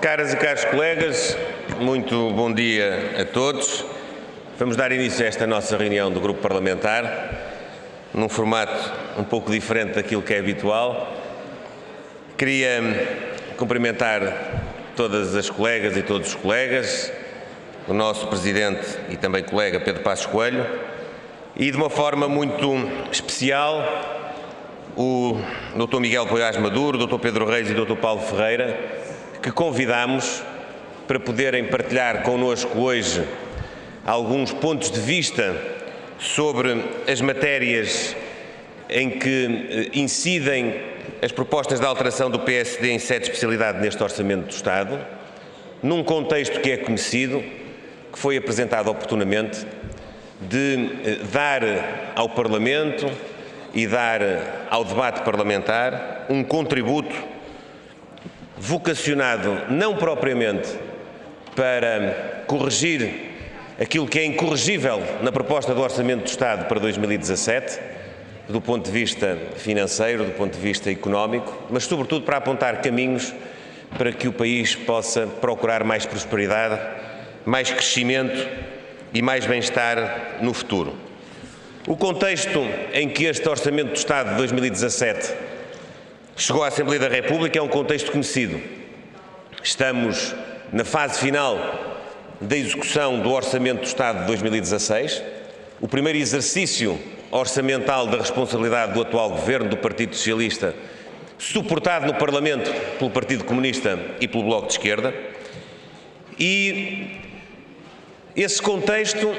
Caras e caros colegas, muito bom dia a todos. Vamos dar início a esta nossa reunião do Grupo Parlamentar, num formato um pouco diferente daquilo que é habitual. Queria cumprimentar todas as colegas e todos os colegas, o nosso Presidente e também colega Pedro Passos Coelho, e de uma forma muito especial o Dr. Miguel Poiás Maduro, o Dr. Pedro Reis e o Dr. Paulo Ferreira, que convidamos para poderem partilhar connosco hoje alguns pontos de vista sobre as matérias em que incidem as propostas de alteração do PSD em sede de especialidade neste Orçamento do Estado, num contexto que é conhecido, que foi apresentado oportunamente, de dar ao Parlamento e dar ao debate parlamentar um contributo vocacionado não propriamente para corrigir aquilo que é incorrigível na proposta do Orçamento do Estado para 2017, do ponto de vista financeiro, do ponto de vista económico, mas sobretudo para apontar caminhos para que o país possa procurar mais prosperidade, mais crescimento e mais bem-estar no futuro. O contexto em que este Orçamento do Estado de 2017 chegou à Assembleia da República é um contexto conhecido. Estamos na fase final da execução do Orçamento do Estado de 2016, o primeiro exercício orçamental da responsabilidade do atual Governo do Partido Socialista, suportado no Parlamento pelo Partido Comunista e pelo Bloco de Esquerda, e esse contexto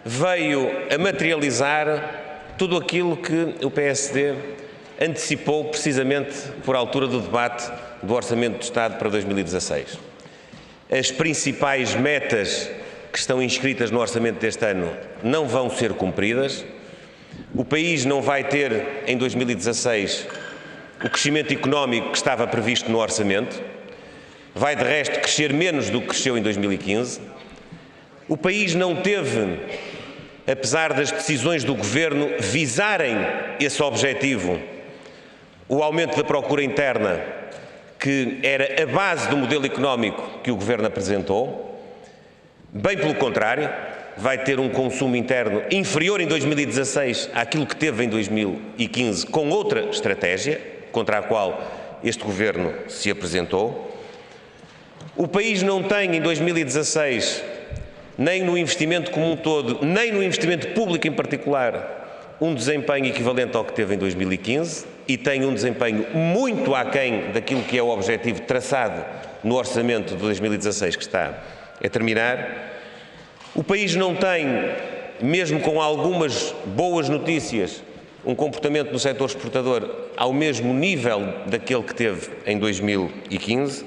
veio a materializar tudo aquilo que o PSD antecipou precisamente por altura do debate do Orçamento do Estado para 2016. As principais metas que estão inscritas no orçamento deste ano não vão ser cumpridas. O país não vai ter, em 2016, o crescimento económico que estava previsto no orçamento. Vai, de resto, crescer menos do que cresceu em 2015. O país não teve, apesar das decisões do Governo visarem esse objetivo, o aumento da procura interna, que era a base do modelo económico que o Governo apresentou. Bem pelo contrário, vai ter um consumo interno inferior em 2016 àquilo que teve em 2015, com outra estratégia, contra a qual este Governo se apresentou. O país não tem, em 2016, nem no investimento como um todo, nem no investimento público em particular, um desempenho equivalente ao que teve em 2015 e tem um desempenho muito aquém daquilo que é o objetivo traçado no orçamento de 2016 que está a terminar. O país não tem, mesmo com algumas boas notícias, um comportamento no setor exportador ao mesmo nível daquele que teve em 2015.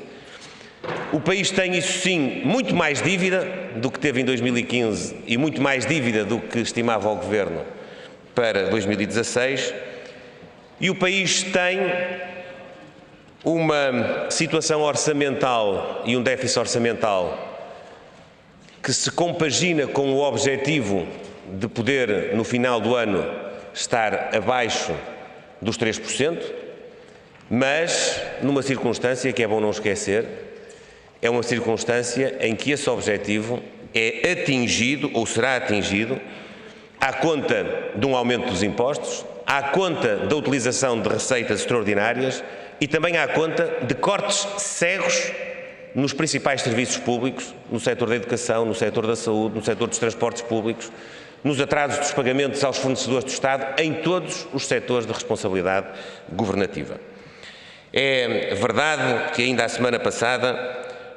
O país tem, isso sim, muito mais dívida do que teve em 2015 e muito mais dívida do que estimava o Governo para 2016, e o país tem uma situação orçamental e um déficit orçamental que se compagina com o objetivo de poder, no final do ano, estar abaixo dos 3%, mas numa circunstância que é bom não esquecer, é uma circunstância em que esse objetivo é atingido ou será atingido à conta de um aumento dos impostos, à conta da utilização de receitas extraordinárias e também à conta de cortes cegos nos principais serviços públicos, no setor da educação, no setor da saúde, no setor dos transportes públicos, nos atrasos dos pagamentos aos fornecedores do Estado, em todos os setores de responsabilidade governativa. É verdade que ainda a semana passada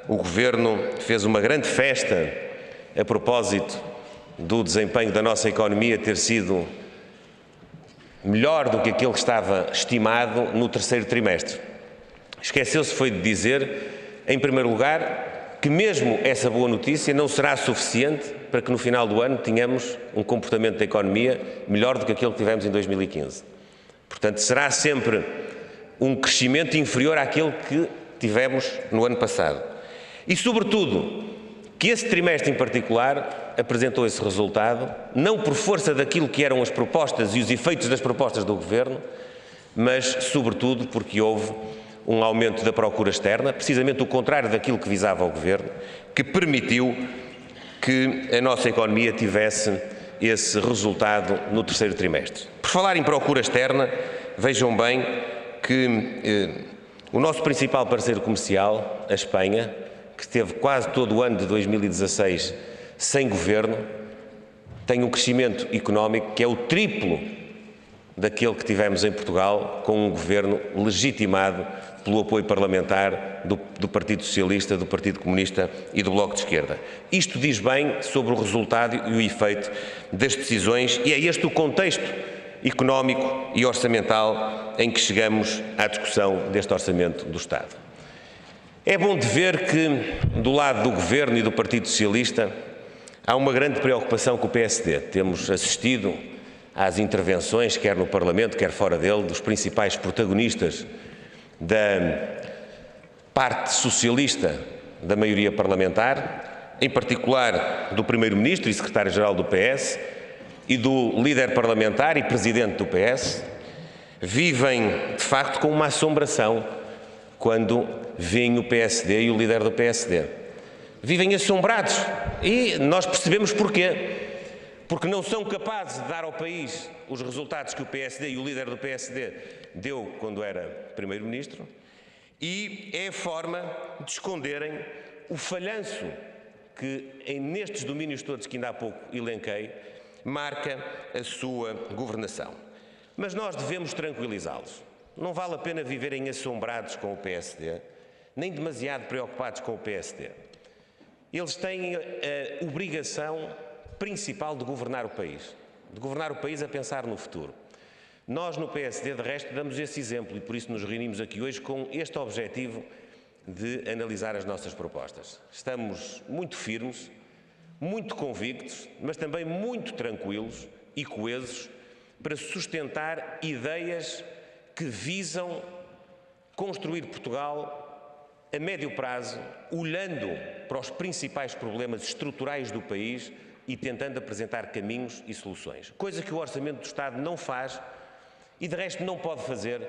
o Governo fez uma grande festa a propósito do desempenho da nossa economia ter sido melhor do que aquele que estava estimado no terceiro trimestre. Esqueceu-se foi de dizer, em primeiro lugar, que mesmo essa boa notícia não será suficiente para que no final do ano tenhamos um comportamento da economia melhor do que aquele que tivemos em 2015. Portanto, será sempre um crescimento inferior àquele que tivemos no ano passado. E, sobretudo, que esse trimestre em particular apresentou esse resultado, não por força daquilo que eram as propostas e os efeitos das propostas do Governo, mas, sobretudo, porque houve um aumento da procura externa, precisamente o contrário daquilo que visava o Governo, que permitiu que a nossa economia tivesse esse resultado no terceiro trimestre. Por falar em procura externa, vejam bem que o nosso principal parceiro comercial, a Espanha, que teve quase todo o ano de 2016 sem governo, tem um crescimento económico que é o triplo daquele que tivemos em Portugal, com um governo legitimado pelo apoio parlamentar do Partido Socialista, do Partido Comunista e do Bloco de Esquerda. Isto diz bem sobre o resultado e o efeito das decisões, e é este o contexto económico e orçamental em que chegamos à discussão deste Orçamento do Estado. É bom de ver que, do lado do Governo e do Partido Socialista, há uma grande preocupação com o PSD. Temos assistido às intervenções, quer no Parlamento, quer fora dele, dos principais protagonistas da parte socialista da maioria parlamentar, em particular do Primeiro-Ministro e Secretário-Geral do PS e do líder parlamentar e Presidente do PS, vivem, de facto, com uma assombração quando veem o PSD e o líder do PSD. Vivem assombrados e nós percebemos porquê. Porque não são capazes de dar ao país os resultados que o PSD e o líder do PSD deu quando era Primeiro-Ministro, e é a forma de esconderem o falhanço que, nestes domínios todos que ainda há pouco elenquei, marca a sua governação. Mas nós devemos tranquilizá-los. Não vale a pena viverem assombrados com o PSD, nem demasiado preocupados com o PSD. Eles têm a obrigação principal de governar o país a pensar no futuro. Nós, no PSD, de resto, damos esse exemplo e por isso nos reunimos aqui hoje com este objetivo de analisar as nossas propostas. Estamos muito firmes, muito convictos, mas também muito tranquilos e coesos para sustentar ideias que visam construir Portugal a médio prazo, olhando para os principais problemas estruturais do país e tentando apresentar caminhos e soluções. Coisa que o Orçamento do Estado não faz e, de resto, não pode fazer,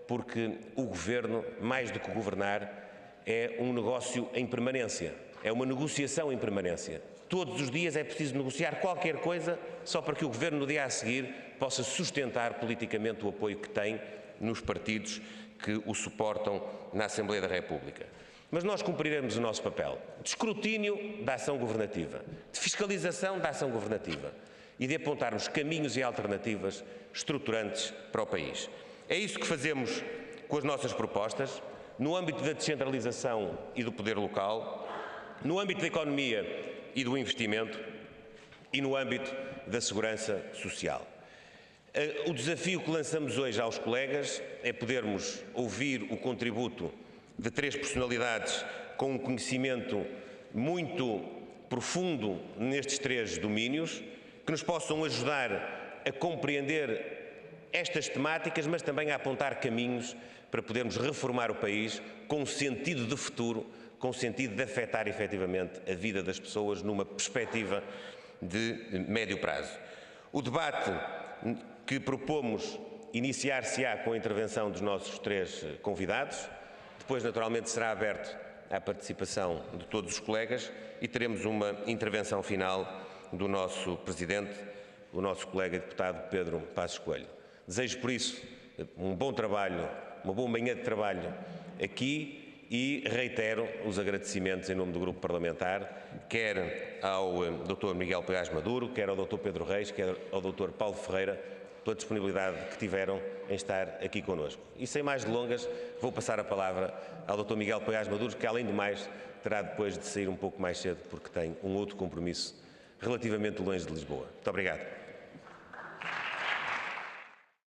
porque o Governo, mais do que governar, é um negócio em permanência, é uma negociação em permanência. Todos os dias é preciso negociar qualquer coisa só para que o Governo, no dia a seguir, possa sustentar politicamente o apoio que tem nos partidos que o suportam na Assembleia da República. Mas nós cumpriremos o nosso papel de escrutínio da ação governativa, de fiscalização da ação governativa e de apontarmos caminhos e alternativas estruturantes para o país. É isso que fazemos com as nossas propostas, no âmbito da descentralização e do poder local, no âmbito da economia e do investimento e no âmbito da segurança social. O desafio que lançamos hoje aos colegas é podermos ouvir o contributo de três personalidades com um conhecimento muito profundo nestes três domínios, que nos possam ajudar a compreender estas temáticas, mas também a apontar caminhos para podermos reformar o país com sentido de futuro, com sentido de afetar efetivamente a vida das pessoas numa perspectiva de médio prazo. O debate que propomos iniciar-se-á com a intervenção dos nossos três convidados. Depois, naturalmente, será aberto à participação de todos os colegas e teremos uma intervenção final do nosso Presidente, o nosso colega deputado Pedro Passos Coelho. Desejo, por isso, um bom trabalho, uma boa manhã de trabalho aqui e reitero os agradecimentos em nome do Grupo Parlamentar, quer ao Dr. Miguel Pagás Maduro, quer ao Dr. Pedro Reis, quer ao Dr. Paulo Ferreira, pela disponibilidade que tiveram em estar aqui connosco. E sem mais delongas, vou passar a palavra ao Dr. Miguel Pagás Maduro, que além do mais terá depois de sair um pouco mais cedo porque tem um outro compromisso relativamente longe de Lisboa. Muito obrigado.